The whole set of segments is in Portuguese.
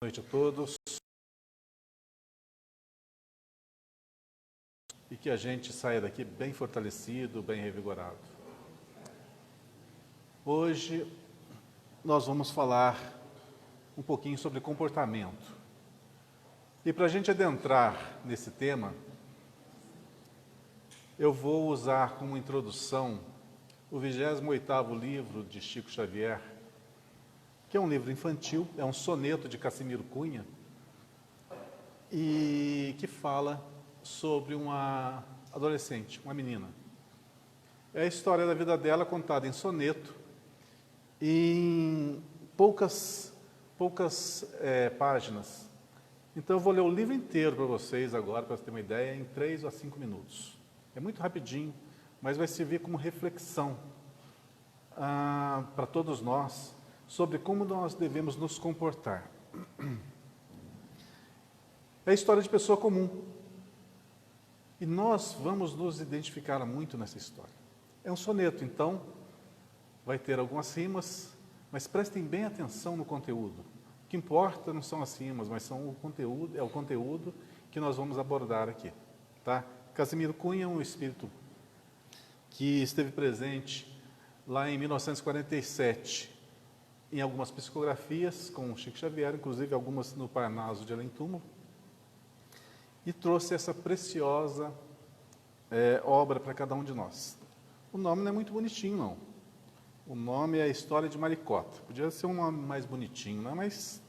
Boa noite a todos. E que a gente saia daqui bem fortalecido, bem revigorado. Hoje nós vamos falar um pouquinho sobre comportamento. E para a gente adentrar nesse tema, eu vou usar como introdução o 28º livro de Chico Xavier, que é um livro infantil, é um soneto de Cassimiro Cunha, e que fala sobre uma adolescente, uma menina. É a história da vida dela contada em soneto, em poucas páginas. Então eu vou ler o livro inteiro para vocês agora, para ter uma ideia, em 3 a 5 minutos. É muito rapidinho, mas vai servir como reflexão para todos nós, sobre como nós devemos nos comportar. É a história de pessoa comum. E nós vamos nos identificar muito nessa história. É um soneto, então, vai ter algumas rimas, mas prestem bem atenção no conteúdo. O que importa não são as rimas, mas é o conteúdo que nós vamos abordar aqui. Tá? Cassimiro Cunha é um espírito que esteve presente lá em 1947, em algumas psicografias com Chico Xavier, inclusive algumas no Parnaso de Além Túmulo, e trouxe essa preciosa obra para cada um de nós. O nome não é muito bonitinho, não. O nome é a História de Maricota. Podia ser um nome mais bonitinho, né? Mas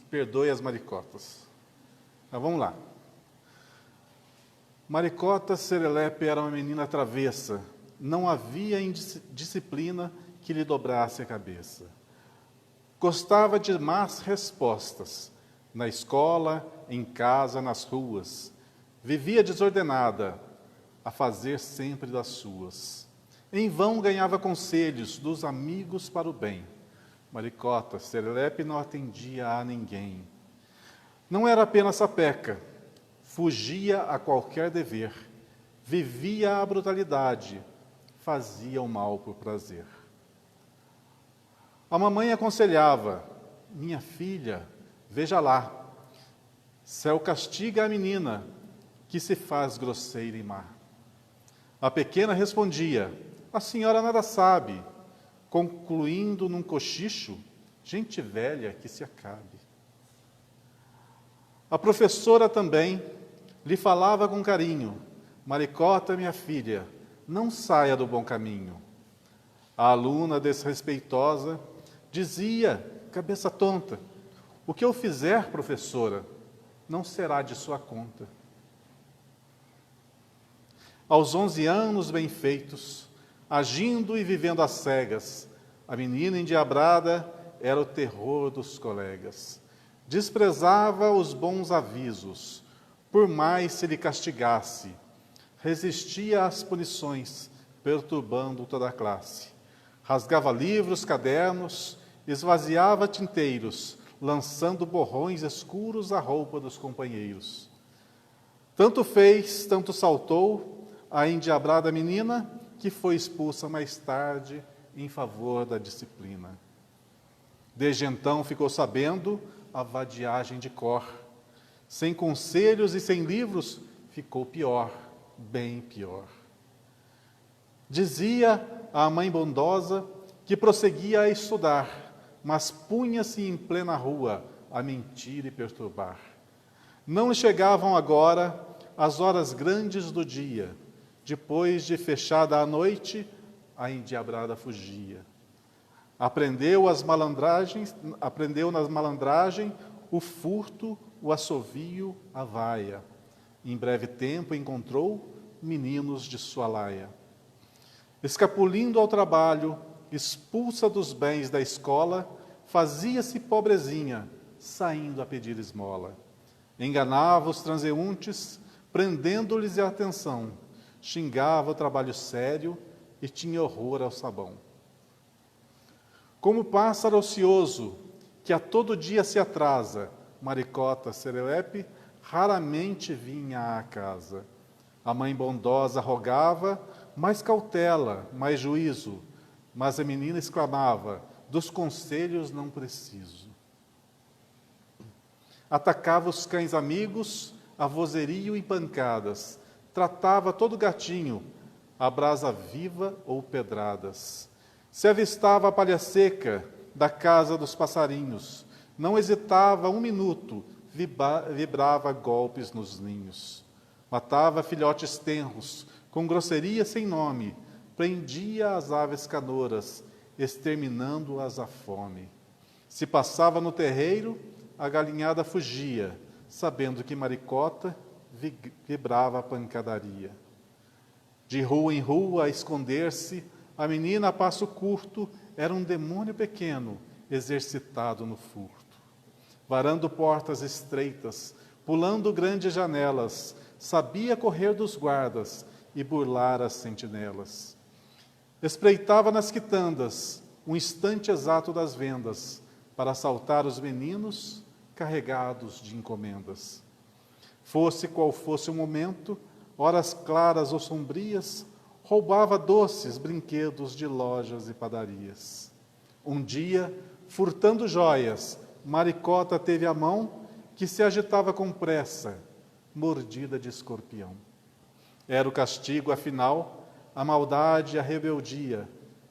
perdoe as maricotas. Mas vamos lá. Maricota Serelepe era uma menina travessa, não havia disciplina que lhe dobrasse a cabeça. Gostava de más respostas, na escola, em casa, nas ruas. Vivia desordenada, a fazer sempre das suas. Em vão ganhava conselhos dos amigos para o bem. Maricota Serelepe não atendia a ninguém. Não era apenas sapeca, fugia a qualquer dever. Vivia a brutalidade, fazia o mal por prazer. A mamãe aconselhava: minha filha, veja lá, céu castiga a menina que se faz grosseira e má. A pequena respondia: a senhora nada sabe, concluindo num cochicho: gente velha que se acabe. A professora também lhe falava com carinho: Maricota, minha filha, não saia do bom caminho. A aluna desrespeitosa dizia, cabeça tonta: o que eu fizer, professora, não será de sua conta. Aos 11 anos bem feitos, agindo e vivendo às cegas, a menina endiabrada era o terror dos colegas. Desprezava os bons avisos, por mais se lhe castigasse. Resistia às punições, perturbando toda a classe. Rasgava livros, cadernos, esvaziava tinteiros, lançando borrões escuros à roupa dos companheiros. Tanto fez, tanto saltou a endiabrada menina, que foi expulsa mais tarde em favor da disciplina. Desde então ficou sabendo a vadiagem de cor. Sem conselhos e sem livros, ficou pior, bem pior. Dizia a mãe bondosa que prosseguia a estudar, mas punha-se em plena rua a mentir e perturbar. Não lhe chegavam agora as horas grandes do dia. Depois de fechada a noite, a endiabrada fugia. Aprendeu nas malandragens o furto, o assovio, a vaia. Em breve tempo encontrou meninos de sua laia. Escapulindo ao trabalho, expulsa dos bens da escola, fazia-se pobrezinha, saindo a pedir esmola. Enganava os transeuntes, prendendo-lhes a atenção. Xingava o trabalho sério e tinha horror ao sabão. Como pássaro ocioso, que a todo dia se atrasa, Maricota Serelepe raramente vinha à casa. A mãe bondosa rogava mais cautela, mais juízo, mas a menina exclamava: dos conselhos não preciso. Atacava os cães amigos, a vozerio e pancadas. Tratava todo gatinho, a brasa viva ou pedradas. Se avistava a palha seca da casa dos passarinhos, não hesitava um minuto, vibrava golpes nos ninhos. Matava filhotes tenros, com grosseria sem nome, prendia as aves canoras, exterminando-as à fome. Se passava no terreiro, a galinhada fugia, sabendo que Maricota vibrava a pancadaria. De rua em rua a esconder-se, a menina a passo curto era um demônio pequeno, exercitado no furto. Varando portas estreitas, pulando grandes janelas, sabia correr dos guardas e burlar as sentinelas. Espreitava nas quitandas, um instante exato das vendas, para assaltar os meninos carregados de encomendas. Fosse qual fosse o momento, horas claras ou sombrias, roubava doces brinquedos de lojas e padarias. Um dia, furtando joias, Maricota teve a mão que se agitava com pressa, mordida de escorpião. Era o castigo, afinal, a maldade e a rebeldia.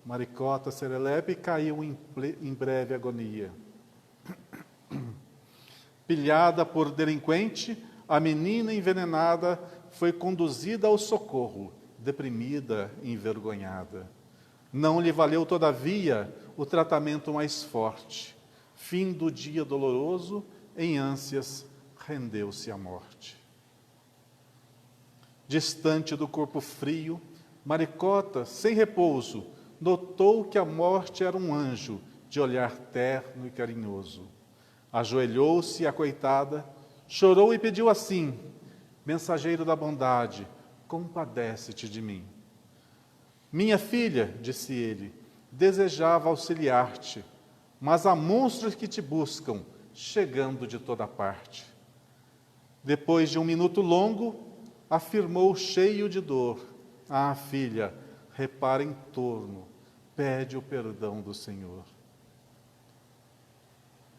Maricota serelepe caiu em breve agonia. Pilhada por delinquente, a menina envenenada foi conduzida ao socorro, deprimida e envergonhada. Não lhe valeu, todavia, o tratamento mais forte. Fim do dia doloroso, em ânsias, rendeu-se à morte. Distante do corpo frio, Maricota, sem repouso, notou que a morte era um anjo, de olhar terno e carinhoso. Ajoelhou-se, a coitada, chorou e pediu assim: mensageiro da bondade, compadece-te de mim. Minha filha, disse ele, desejava auxiliar-te, mas há monstros que te buscam, chegando de toda parte. Depois de um minuto longo, afirmou cheio de dor: ah, filha, repara em torno, pede o perdão do Senhor.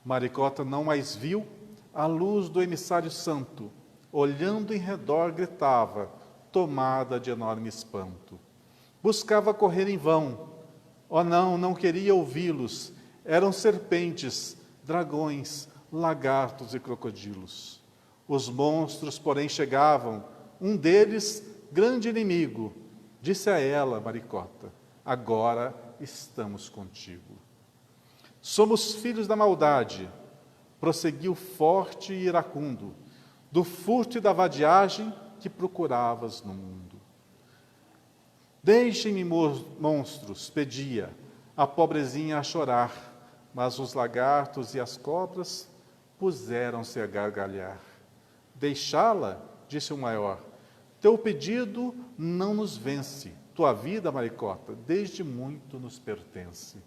Maricota não mais viu a luz do emissário santo, olhando em redor, gritava, tomada de enorme espanto. Buscava correr em vão. Oh não, não queria ouvi-los. Eram serpentes, dragões, lagartos e crocodilos. Os monstros, porém, chegavam. Um deles, grande inimigo, disse a ela, Maricota: agora estamos contigo. Somos filhos da maldade, prosseguiu forte e iracundo, do furto e da vadiagem que procuravas no mundo. Deixem-me, monstros, pedia, a pobrezinha a chorar, mas os lagartos e as cobras puseram-se a gargalhar. Deixá-la, disse o maior, teu pedido não nos vence, tua vida, Maricota, desde muito nos pertence.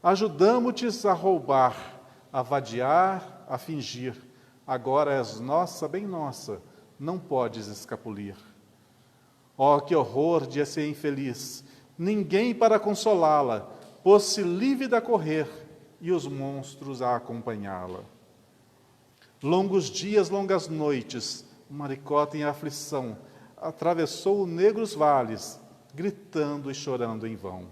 Ajudamo-te a roubar, a vadiar, a fingir. Agora és nossa, bem nossa, não podes escapulir. Oh, que horror, disse a infeliz! Ninguém para consolá-la, pôs-se lívida a correr e os monstros a acompanhá-la. Longos dias, longas noites, Maricota em aflição, atravessou negros vales, gritando e chorando em vão.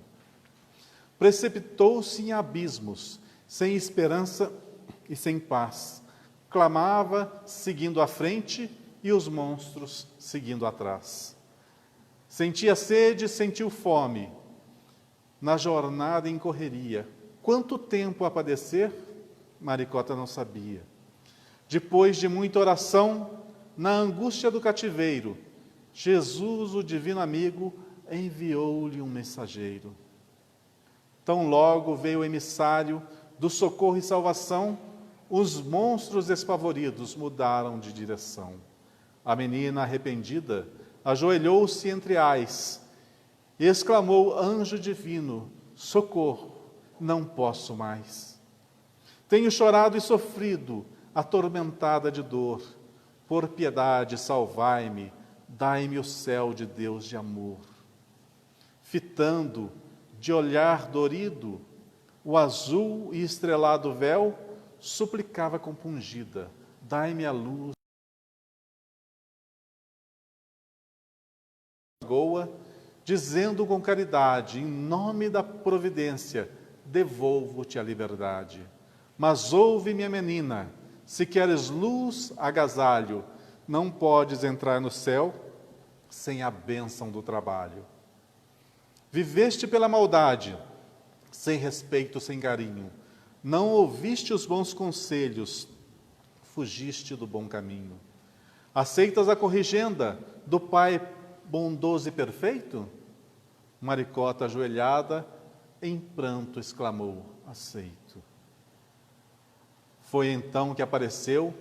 Precipitou-se em abismos, sem esperança e sem paz. Clamava, seguindo à frente, e os monstros seguindo atrás. Sentia sede, sentiu fome. Na jornada em correria. Quanto tempo a padecer? Maricota não sabia. Depois de muita oração, na angústia do cativeiro, Jesus, o divino amigo, enviou-lhe um mensageiro. Tão logo veio o emissário do socorro e salvação, os monstros despavoridos mudaram de direção. A menina arrependida ajoelhou-se entre ais e exclamou: anjo divino, socorro, não posso mais. Tenho chorado e sofrido, atormentada de dor. Por piedade, salvai-me, dai-me o céu de Deus de amor. Fitando, de olhar dorido, o azul e estrelado véu, suplicava compungida: dai-me a luz. Goa, dizendo com caridade: em nome da providência, devolvo-te a liberdade. Mas ouve, minha menina, se queres luz, agasalho, não podes entrar no céu sem a bênção do trabalho. Viveste pela maldade, sem respeito, sem carinho. Não ouviste os bons conselhos, fugiste do bom caminho. Aceitas a corrigenda do Pai bondoso e perfeito? Maricota ajoelhada, em pranto exclamou: aceito. Foi então que apareceu,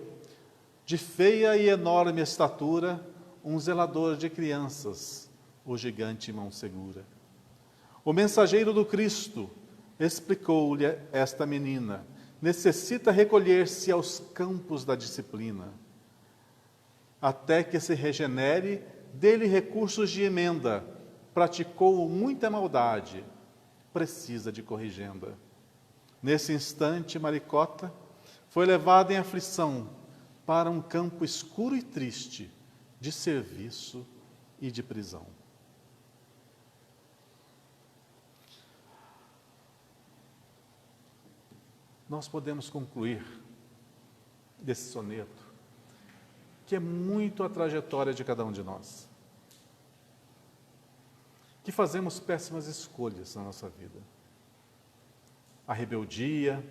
de feia e enorme estatura, um zelador de crianças, o gigante mão segura. O mensageiro do Cristo explicou-lhe esta menina: necessita recolher-se aos campos da disciplina. Até que se regenere, dê-lhe recursos de emenda, praticou muita maldade, precisa de corrigenda. Nesse instante, Maricota foi levada em aflição para um campo escuro e triste, de serviço e de prisão. Nós podemos concluir desse soneto que é muito a trajetória de cada um de nós, que fazemos péssimas escolhas na nossa vida. A rebeldia,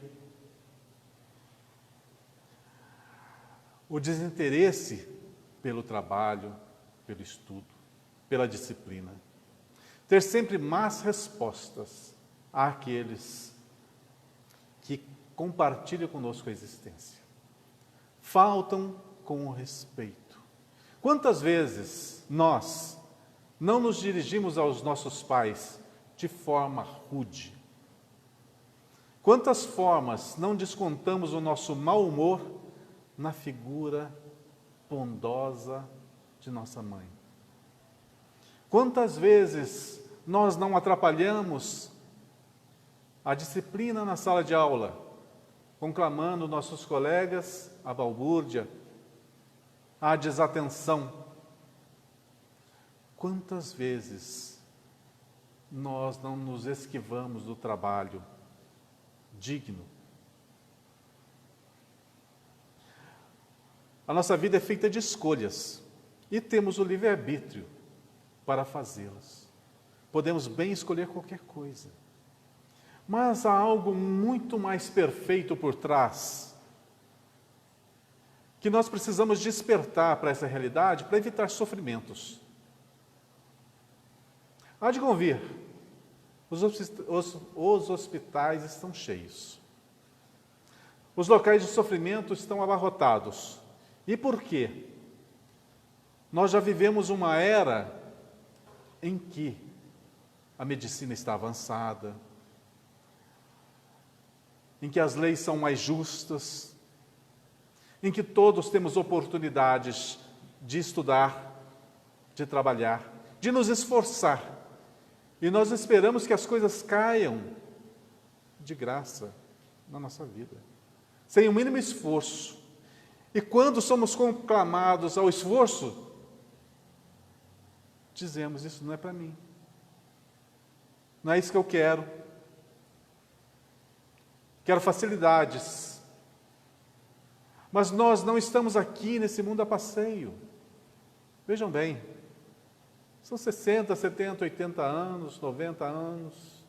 o desinteresse pelo trabalho, pelo estudo, pela disciplina. Ter sempre más respostas àqueles que compartilham conosco a existência. Faltam com o respeito. Quantas vezes nós não nos dirigimos aos nossos pais de forma rude? Quantas formas não descontamos o nosso mau humor na figura bondosa de nossa mãe? Quantas vezes nós não atrapalhamos a disciplina na sala de aula, conclamando nossos colegas à balbúrdia, à desatenção? Quantas vezes nós não nos esquivamos do trabalho digno? A nossa vida é feita de escolhas e temos o livre-arbítrio para fazê-las. Podemos bem escolher qualquer coisa. Mas há algo muito mais perfeito por trás, que nós precisamos despertar para essa realidade para evitar sofrimentos. Há de convir, os hospitais estão cheios. Os locais de sofrimento estão abarrotados. E por quê? Nós já vivemos uma era em que a medicina está avançada, em que as leis são mais justas, em que todos temos oportunidades de estudar, de trabalhar, de nos esforçar. E nós esperamos que as coisas caiam de graça na nossa vida, sem o mínimo esforço. E quando somos conclamados ao esforço, dizemos: isso não é para mim, não é isso que eu quero. Quero facilidades. Mas nós não estamos aqui nesse mundo a passeio. Vejam bem, são 60, 70, 80 anos, 90 anos,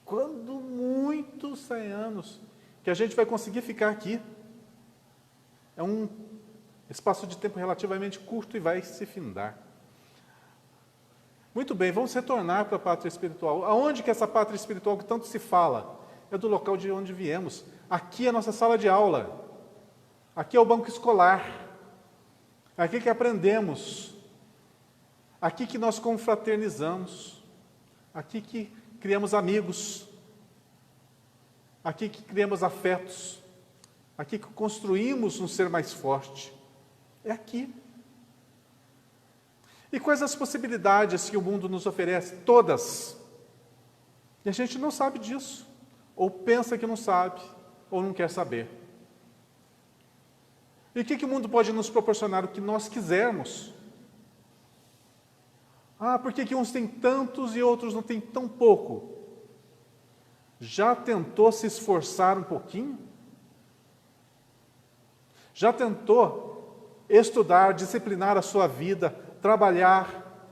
quando muito 100 anos, que a gente vai conseguir ficar aqui. É um espaço de tempo relativamente curto e vai se findar. Muito bem, vamos retornar para a pátria espiritual. Aonde que essa pátria espiritual que tanto se fala? É do local de onde viemos. Aqui é a nossa sala de aula. Aqui é o banco escolar. Aqui que aprendemos. Aqui que nós confraternizamos. Aqui que criamos amigos. Aqui que criamos afetos. Aqui que construímos um ser mais forte. É aqui. E quais as possibilidades que o mundo nos oferece? Todas. E a gente não sabe disso. Ou pensa que não sabe, ou não quer saber. E o que o mundo pode nos proporcionar? O que nós quisermos. Por que uns têm tantos e outros não têm tão pouco? Já tentou se esforçar um pouquinho? Já tentou estudar, disciplinar a sua vida, trabalhar,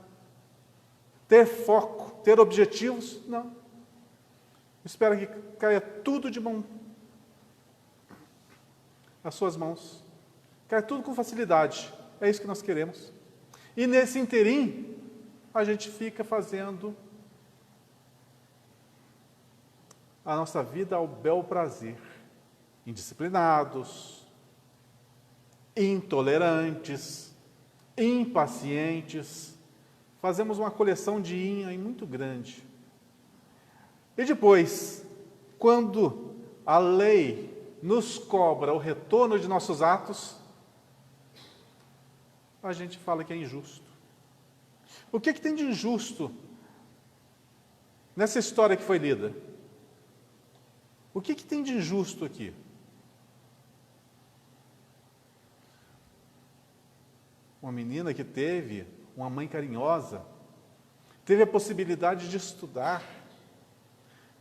ter foco, ter objetivos? Não. Espera que caia tudo de mão às suas mãos. Caia tudo com facilidade. É isso que nós queremos. E nesse interim, a gente fica fazendo a nossa vida ao bel prazer. Indisciplinados, intolerantes, impacientes. Fazemos uma coleção de yin aí muito grande. E depois, quando a lei nos cobra o retorno de nossos atos, a gente fala que é injusto. O que tem de injusto nessa história que foi lida? O que tem de injusto aqui? Uma menina que teve uma mãe carinhosa, teve a possibilidade de estudar,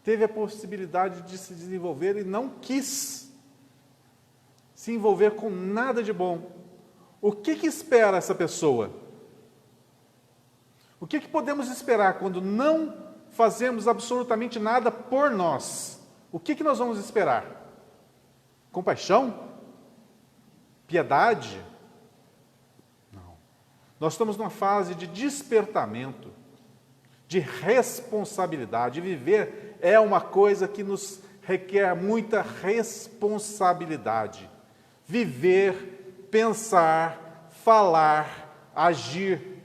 teve a possibilidade de se desenvolver e não quis se envolver com nada de bom. O que espera essa pessoa? O que podemos esperar quando não fazemos absolutamente nada por nós? O que nós vamos esperar? Compaixão? Piedade? Não. Nós estamos numa fase de despertamento, de responsabilidade. Viver é uma coisa que nos requer muita responsabilidade. Viver, pensar, falar, agir,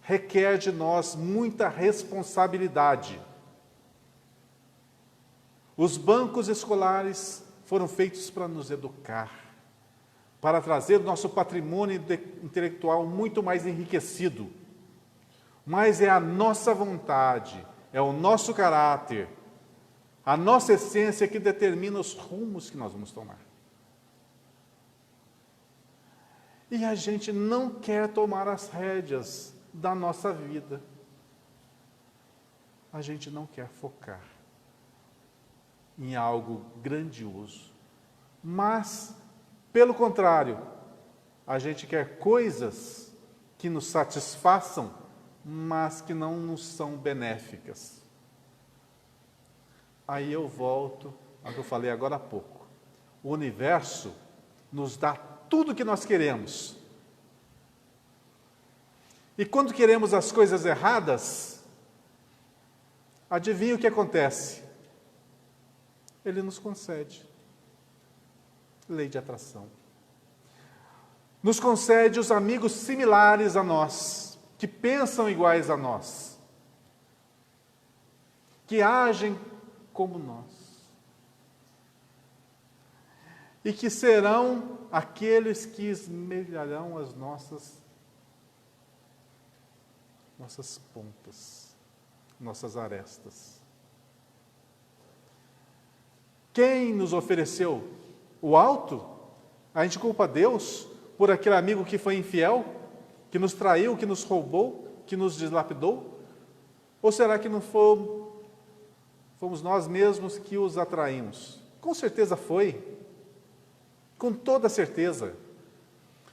requer de nós muita responsabilidade. Os bancos escolares foram feitos para nos educar, para trazer o nosso patrimônio intelectual muito mais enriquecido. Mas é a nossa vontade, é o nosso caráter, a nossa essência que determina os rumos que nós vamos tomar. E a gente não quer tomar as rédeas da nossa vida. A gente não quer focar em algo grandioso. Mas, pelo contrário, a gente quer coisas que nos satisfaçam, mas que não nos são benéficas. Aí eu volto ao que eu falei agora há pouco. O universo nos dá tudo o que nós queremos. E quando queremos as coisas erradas, adivinha o que acontece? Ele nos concede. Lei de atração. Nos concede os amigos similares a nós, que pensam iguais a nós, que agem como nós, e que serão aqueles que esmelharão as nossas pontas, nossas arestas. Quem nos ofereceu o alto? A gente culpa Deus por aquele amigo que foi infiel, que nos traiu, que nos roubou, que nos dilapidou? Ou será que não fomos nós mesmos que os atraímos? Com certeza foi. Com toda certeza.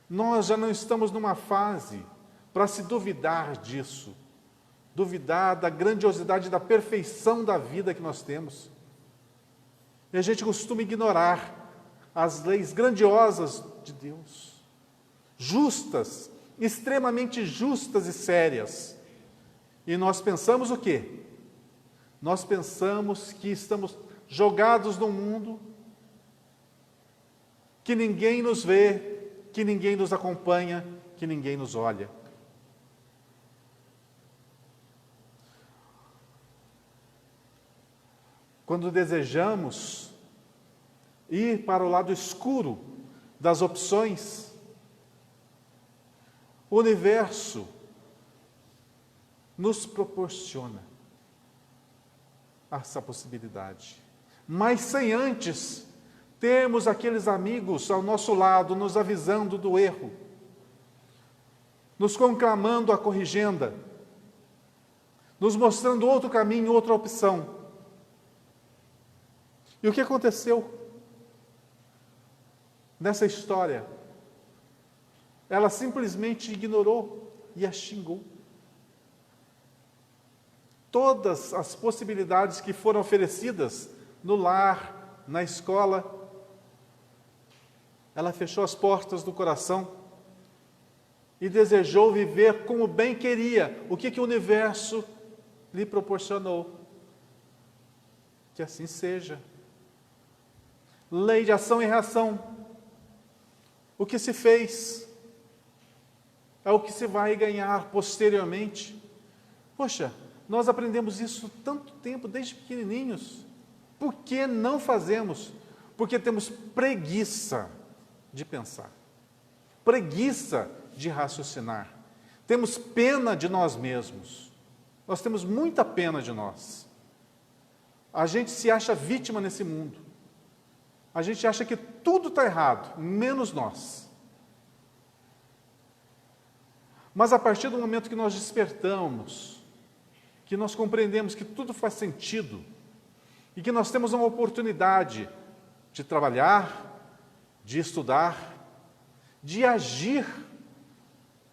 Nós já não estamos numa fase para se duvidar disso. Duvidar da grandiosidade, da perfeição da vida que nós temos. E a gente costuma ignorar as leis grandiosas de Deus. Justas, extremamente justas e sérias. E nós pensamos o quê? Nós pensamos que estamos jogados num mundo que ninguém nos vê, que ninguém nos acompanha, que ninguém nos olha. Quando desejamos ir para o lado escuro das opções, o universo nos proporciona essa possibilidade, mas sem antes Temos aqueles amigos ao nosso lado, nos avisando do erro, nos conclamando a corrigenda, nos mostrando outro caminho, outra opção. E o que aconteceu nessa história? Ela simplesmente ignorou e a xingou. Todas as possibilidades que foram oferecidas no lar, na escola, ela fechou as portas do coração e desejou viver como bem queria. O que o universo lhe proporcionou? Que assim seja. Lei de ação e reação. O que se fez é o que se vai ganhar posteriormente. Poxa, nós aprendemos isso tanto tempo, desde pequenininhos. Por que não fazemos? Porque temos preguiça de pensar, preguiça de raciocinar. Temos pena de nós mesmos. Nós temos muita pena de nós. A gente se acha vítima nesse mundo. A gente acha que tudo está errado, menos nós. Mas a partir do momento que nós despertamos, que nós compreendemos que tudo faz sentido, e que nós temos uma oportunidade de trabalhar, de estudar, de agir.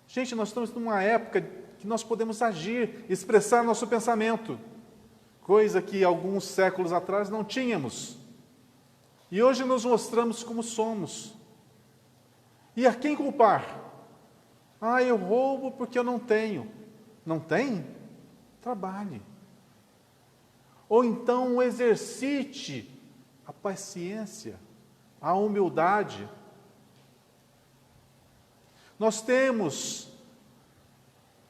Gente, nós estamos numa época que nós podemos agir, expressar nosso pensamento, coisa que alguns séculos atrás não tínhamos. E hoje nos mostramos como somos. E a quem culpar? Eu roubo porque eu não tenho. Não tem? Trabalhe. Ou então exercite a paciência, a humildade. Nós temos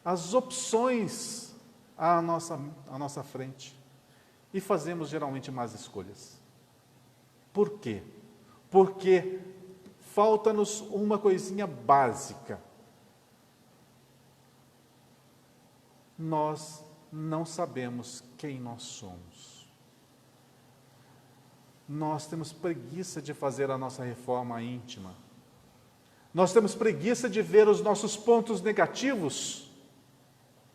as opções à nossa frente e fazemos geralmente más escolhas. Por quê? Porque falta-nos uma coisinha básica. Nós não sabemos quem nós somos. Nós temos preguiça de fazer a nossa reforma íntima. Nós temos preguiça de ver os nossos pontos negativos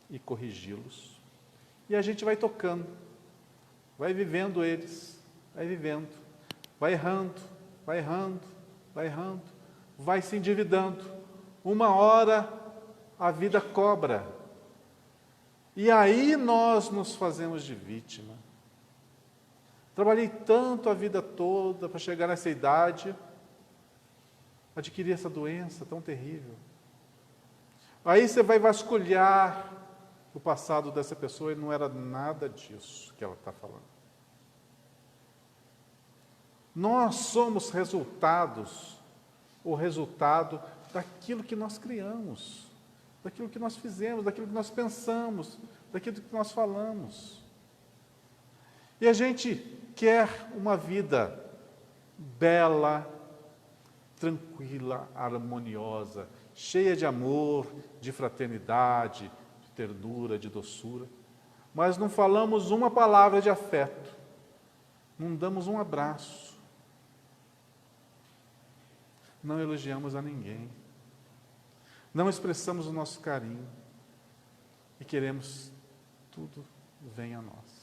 e corrigi-los. E a gente vai tocando, vai vivendo eles, vai vivendo, vai errando, vai errando, vai errando, vai se endividando. Uma hora a vida cobra. E aí nós nos fazemos de vítima. Trabalhei tanto a vida toda para chegar nessa idade, adquirir essa doença tão terrível. Aí você vai vasculhar o passado dessa pessoa e não era nada disso que ela está falando. Nós somos o resultado daquilo que nós criamos, daquilo que nós fizemos, daquilo que nós pensamos, daquilo que nós falamos. E a gente quer uma vida bela, tranquila, harmoniosa, cheia de amor, de fraternidade, de ternura, de doçura, mas não falamos uma palavra de afeto, não damos um abraço, não elogiamos a ninguém, não expressamos o nosso carinho e queremos tudo venha a nós.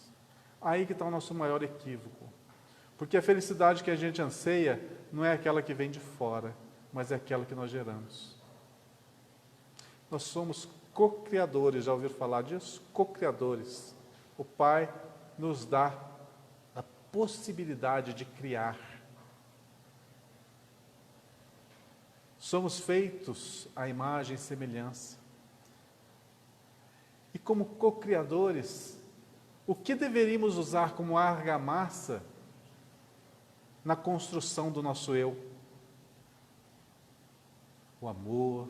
Aí que está o nosso maior equívoco, porque a felicidade que a gente anseia não é aquela que vem de fora, mas é aquela que nós geramos. Nós somos co-criadores, já ouviram falar disso? Co-criadores. O Pai nos dá a possibilidade de criar. Somos feitos à imagem e semelhança. E como co-criadores, o que deveríamos usar como argamassa na construção do nosso eu? O amor,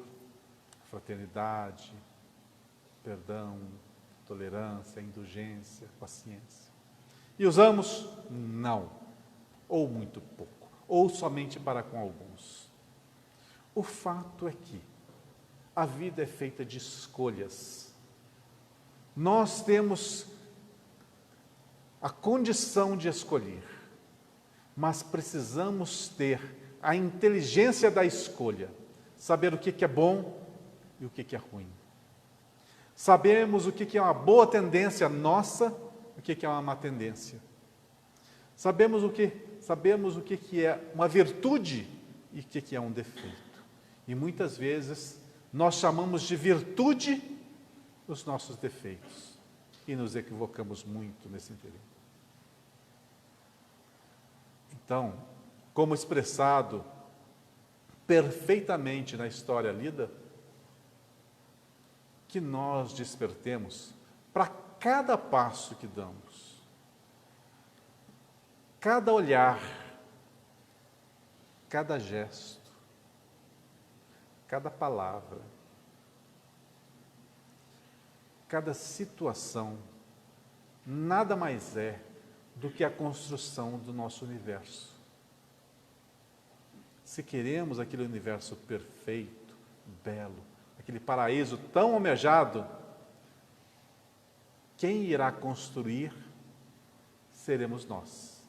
a fraternidade, perdão, tolerância, indulgência, paciência. E usamos? Não. Ou muito pouco. Ou somente para com alguns. O fato é que a vida é feita de escolhas. Nós temos a condição de escolher. mas precisamos ter a inteligência da escolha, saber o que é bom e o que é ruim. Sabemos o que é uma boa tendência nossa, o que é uma má tendência. Sabemos o que é uma virtude e o que é um defeito. E muitas vezes nós chamamos de virtude os nossos defeitos e nos equivocamos muito nesse interior. Então, como expressado perfeitamente na história lida, que nós despertemos para cada passo que damos, cada olhar, cada gesto, cada palavra, cada situação, nada mais é do que a construção do nosso universo. Se queremos aquele universo perfeito, belo, aquele paraíso tão almejado, quem irá construir seremos nós.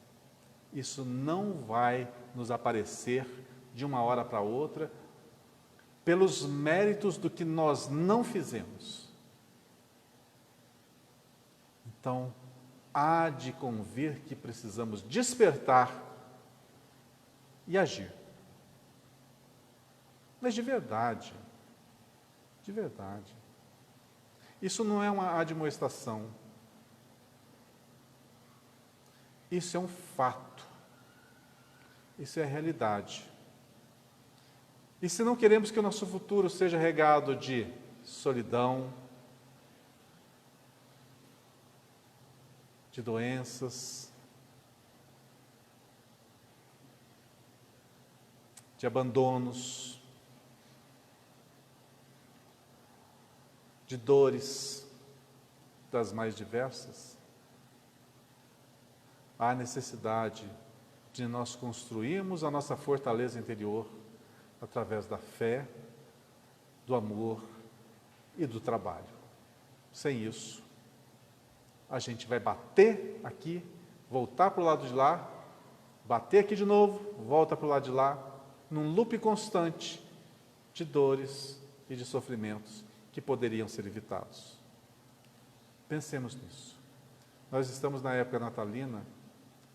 Isso não vai nos aparecer de uma hora para outra, pelos méritos do que nós não fizemos. Então, há de convir que precisamos despertar e agir. Mas de verdade. De verdade. Isso não é uma admoestação. Isso é um fato. Isso é a realidade. E se não queremos que o nosso futuro seja regado de solidão, de doenças, de abandonos, de dores das mais diversas, há necessidade de nós construirmos a nossa fortaleza interior através da fé, do amor e do trabalho. Sem isso, a gente vai bater aqui, voltar para o lado de lá, bater aqui de novo, volta para o lado de lá, num loop constante de dores e de sofrimentos que poderiam ser evitados. Pensemos nisso. Nós estamos na época natalina,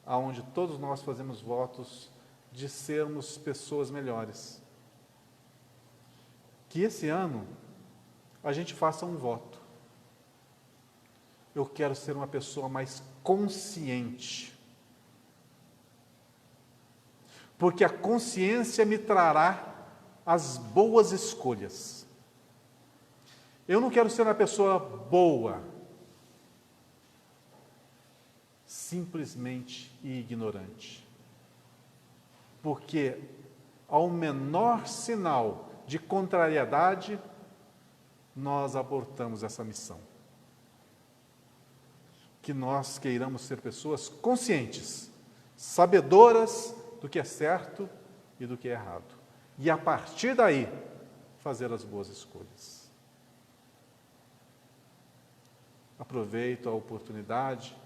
onde todos nós fazemos votos de sermos pessoas melhores. Que esse ano a gente faça um voto. Eu quero ser uma pessoa mais consciente. Porque a consciência me trará as boas escolhas. Eu não quero ser uma pessoa boa, simplesmente e ignorante. Porque ao menor sinal de contrariedade, nós abortamos essa missão. Que nós queiramos ser pessoas conscientes, sabedoras do que é certo e do que é errado. E a partir daí, fazer as boas escolhas. Aproveito a oportunidade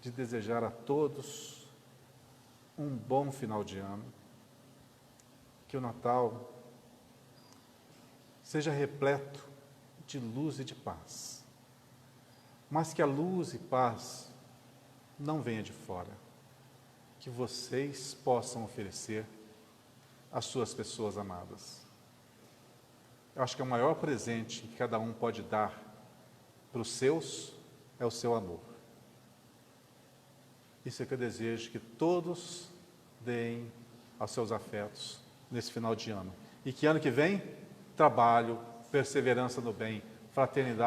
de desejar a todos um bom final de ano. Que o Natal seja repleto de luz e de paz. Mas que a luz e paz não venha de fora. Que vocês possam oferecer às suas pessoas amadas. Eu acho que é o maior presente que cada um pode dar para os seus é o seu amor. Isso é que eu desejo que todos deem aos seus afetos nesse final de ano. E que ano que vem, trabalho, perseverança no bem, fraternidade,